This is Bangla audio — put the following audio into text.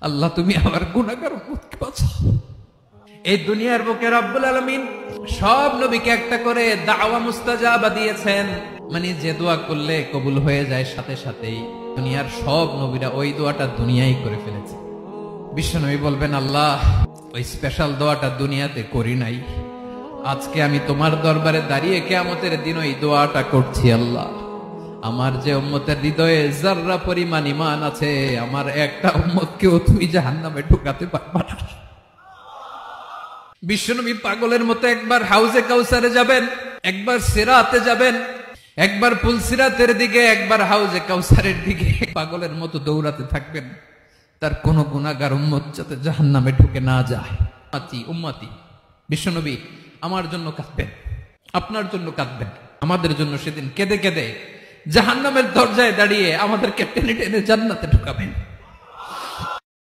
আল্লাহ তুমি আমার গুনাহগার উম্মতকে বাঁচাও। এই দুনিয়ার বুকে রব্বুল আলামিন সব নবীকে একটা করে দাওয়া মুস্তাজাবা দিয়েছেন, মানে যে দোয়া করলে কবুল হয়ে যায় সাথে সাথেই। দুনিয়ার সব নবীরা ওই দোয়াটা দুনিয়ায় করে ফেলেছে। বিশ্বনবী বলবেন, আল্লাহ ওই স্পেশাল দোয়াটা দুনিয়াতে করি নাই, আজকে আমি তোমার দরবারে দাঁড়িয়ে কিয়ামতের দিন ওই দোয়াটা করছি। আল্লাহ আমার যে উম্মতের হৃদয়ে যাররা পরিমাণ ঈমান আছে, আমার একটা উম্মতকেও তুমি জাহান্নামে ঢুকাতে পারবা না। বিশ্বনবী পাগলের মতো একবার হাউজে কাউসারে যাবেন, একবার সিরাতে যাবেন, একবার পুলসিরাতের দিকে, একবার হাউজে কাউসারের দিকে, পাগলের মতো দৌড়াতে থাকবেন, তার কোন গুনাহগার উম্মত যাতে জাহান্নামে ঢুকে না যায়। উম্মতি বিশ্বনবী আমার জন্য কাঁদবেন, আপনার জন্য কাঁদবেন, আমাদের জন্য সেদিন কেঁদে কেঁদে জাহান্নামের দরজায় দাঁড়িয়ে আমাদেরকে টেনে টেনে জান্নাতে ঢুকাবেন।